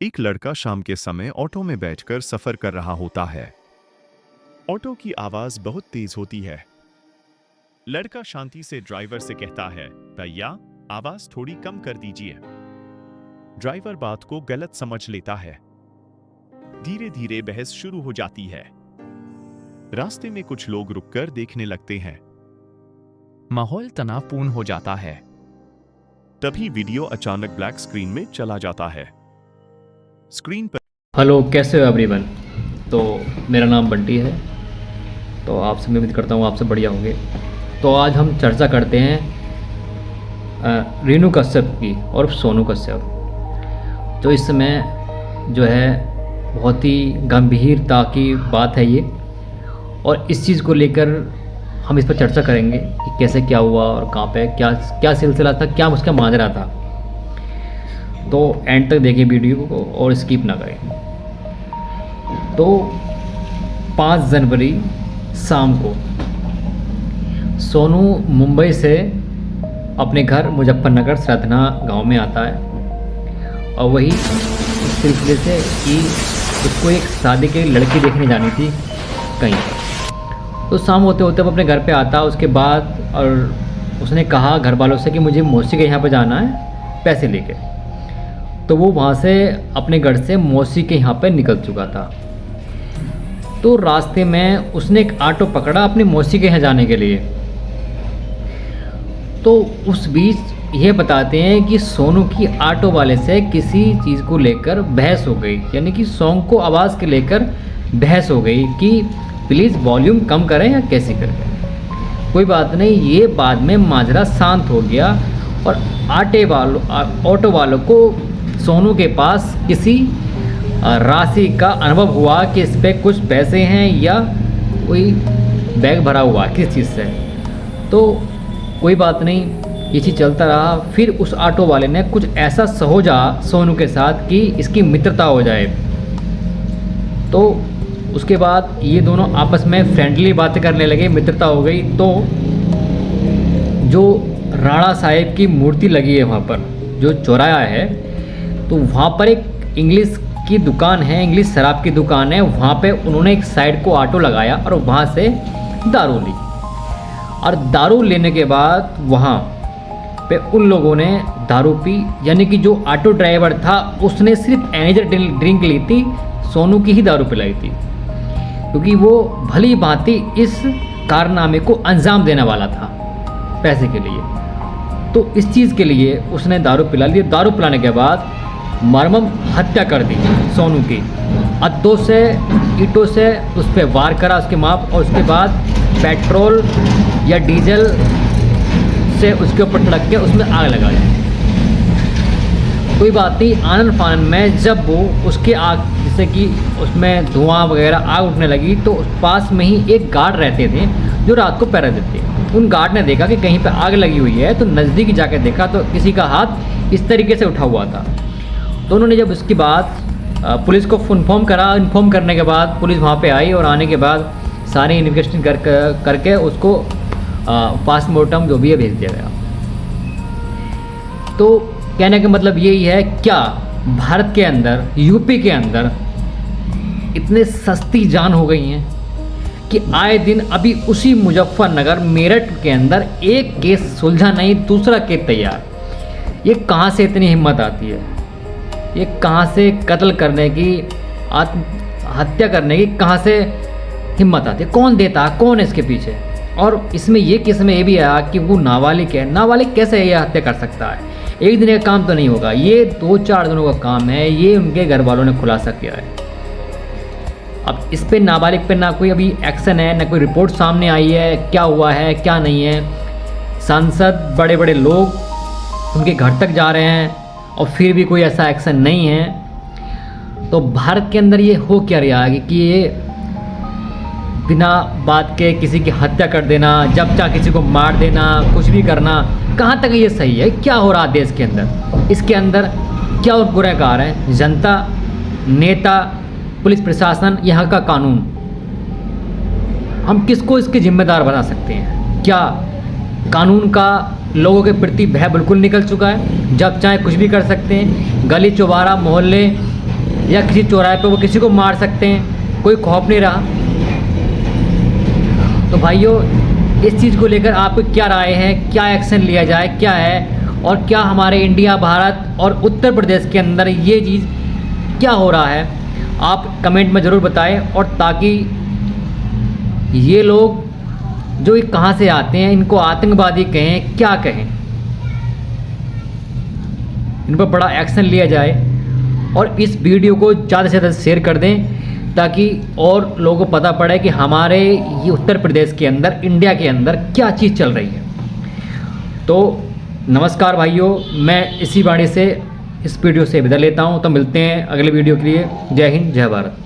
एक लड़का शाम के समय ऑटो में बैठकर सफर कर रहा होता है। ऑटो की आवाज बहुत तेज होती है। लड़का शांति से ड्राइवर से कहता है, भैया आवाज थोड़ी कम कर दीजिए। ड्राइवर बात को गलत समझ लेता है। धीरे धीरे बहस शुरू हो जाती है। रास्ते में कुछ लोग रुककर देखने लगते हैं। माहौल तनावपूर्ण हो जाता है। तभी वीडियो अचानक ब्लैक स्क्रीन में चला जाता है। स्क्रीन पर हेलो, कैसे हो एवरीवन। तो मेरा नाम बंटी है। तो आपसे मैं उम्मीद करता हूँ आपसे बढ़िया होंगे। तो आज हम चर्चा करते हैं रीनू कश्यप की और सोनू कश्यप। तो इस समय जो है बहुत ही गंभीरता की बात है ये, और इस चीज़ को लेकर हम इस पर चर्चा करेंगे कि कैसे क्या हुआ और कहाँ पे क्या क्या सिलसिला था, क्या उसका माजरा था। तो एंड तक देखिए वीडियो को और स्किप ना करें। तो 5 जनवरी शाम को सोनू मुंबई से अपने घर मुजफ्फरनगर श्रद्धना गांव में आता है, और वही इस सिलसिले से कि उसको एक शादी की लड़की देखने जानी थी कहीं पर। तो शाम होते होते वो अपने घर पे आता। उसके बाद और उसने कहा घर वालों से कि मुझे मौसी के यहाँ पर जाना है पैसे लेके। तो वो वहाँ से अपने घर से मौसी के यहाँ पे निकल चुका था। तो रास्ते में उसने एक ऑटो पकड़ा अपनी मौसी के यहाँ जाने के लिए। तो उस बीच ये बताते हैं कि सोनू की ऑटो वाले से किसी चीज़ को लेकर बहस हो गई, यानी कि सॉन्ग को आवाज़ के लेकर बहस हो गई कि प्लीज़ वॉल्यूम कम करें या कैसे करें। कोई बात नहीं, ये बाद में माजरा शांत हो गया और ऑटो वालों को सोनू के पास किसी राशि का अनुभव हुआ कि इस पर कुछ पैसे हैं या कोई बैग भरा हुआ किस चीज़ से। तो कोई बात नहीं, ये चीज़ चलता रहा। फिर उस ऑटो वाले ने कुछ ऐसा सोचा सोनू के साथ कि इसकी मित्रता हो जाए। तो उसके बाद ये दोनों आपस में फ्रेंडली बातें करने लगे, मित्रता हो गई। तो जो राणा साहेब की मूर्ति लगी है वहाँ पर, जो चौराहा है, तो वहाँ पर एक इंग्लिश की दुकान है, इंग्लिश शराब की दुकान है। वहाँ पे उन्होंने एक साइड को ऑटो लगाया और वहाँ से दारू ली। और दारू लेने के बाद वहाँ पे उन लोगों ने दारू पी, यानी कि जो ऑटो ड्राइवर था उसने सिर्फ एनर्जी ड्रिंक ली थी, सोनू की ही दारू पिलाई थी, क्योंकि वो भली भांति इस कारनामे को अंजाम देने वाला था पैसे के लिए। तो इस चीज़ के लिए उसने दारू पिला ली। दारू पिलाने के बाद मर्मम हत्या कर दी सोनू की। अद्दों से ईंटों से उस पर वार करा उसके माप, और उसके बाद पेट्रोल या डीजल से उसके ऊपर टड़क के उसमें आग लगा दी। कोई बात नहीं, आनन फानन में जब वो उसके आग, जैसे कि उसमें धुआं वगैरह आग उठने लगी, तो पास में ही एक गार्ड रहते थे जो रात को पहरा देते। उन गार्ड ने देखा कि कहीं पर आग लगी हुई है, तो नज़दीक जाके देखा तो किसी का हाथ इस तरीके से उठा हुआ था। तो उन्होंने जब उसकी बात पुलिस को इन्फॉर्म करने के बाद पुलिस वहाँ पे आई, और आने के बाद सारी इन्वेस्टिगेशन करके उसको पोस्टमार्टम जो भी है भेज दिया गया। तो कहने का मतलब यही है, क्या भारत के अंदर, यूपी के अंदर इतने सस्ती जान हो गई हैं कि आए दिन अभी उसी मुजफ्फरनगर मेरठ के अंदर एक केस सुलझा नहीं, दूसरा केस तैयार। ये कहाँ से इतनी हिम्मत आती है? ये कहाँ से कत्ल करने की, आत्महत्या करने की कहाँ से हिम्मत आती है? कौन देता है? कौन है इसके पीछे? और इसमें ये केस में ये भी आया कि वो नाबालिग है। नाबालिग कैसे ये हत्या कर सकता है? एक दिन का काम तो नहीं होगा, ये 2-4 दिनों का काम है। ये उनके घर वालों ने खुलासा किया है। अब इस पे नाबालिग पे ना कोई अभी एक्शन है, ना कोई रिपोर्ट सामने आई है, क्या हुआ है क्या नहीं है। सांसद, बड़े बड़े लोग उनके घर तक जा रहे हैं और फिर भी कोई ऐसा एक्शन नहीं है। तो भारत के अंदर ये हो क्या रहा है कि ये बिना बात के किसी की हत्या कर देना, जब चाहे किसी को मार देना, कुछ भी करना, कहाँ तक ये सही है? क्या हो रहा है देश के अंदर? इसके अंदर क्या और गुनहगार हैं? जनता, नेता, पुलिस प्रशासन, यहाँ का कानून। हम किसको इसके जिम्मेदार बना सकते हैं? क्या कानून का लोगों के प्रति भय बिल्कुल निकल चुका है? जब चाहे कुछ भी कर सकते हैं। गली चौबारा मोहल्ले या किसी चौराहे पे वो किसी को मार सकते हैं, कोई खौफ नहीं रहा। तो भाइयों, इस चीज़ को लेकर आपकी क्या राय है, क्या एक्शन लिया जाए, क्या है, और क्या हमारे इंडिया, भारत और उत्तर प्रदेश के अंदर ये चीज़ क्या हो रहा है, आप कमेंट में ज़रूर बताएं। और ताकि ये लोग जो ये कहाँ से आते हैं, इनको आतंकवादी कहें, क्या कहें, इन पर बड़ा एक्शन लिया जाए। और इस वीडियो को ज़्यादा से ज़्यादा शेयर कर दें ताकि और लोगों को पता पड़े कि हमारे ये उत्तर प्रदेश के अंदर, इंडिया के अंदर क्या चीज़ चल रही है। तो नमस्कार भाइयों, मैं इसी वाणी से इस वीडियो से विदा लेता हूँ। तो मिलते हैं अगले वीडियो के लिए। जय हिंद, जय भारत।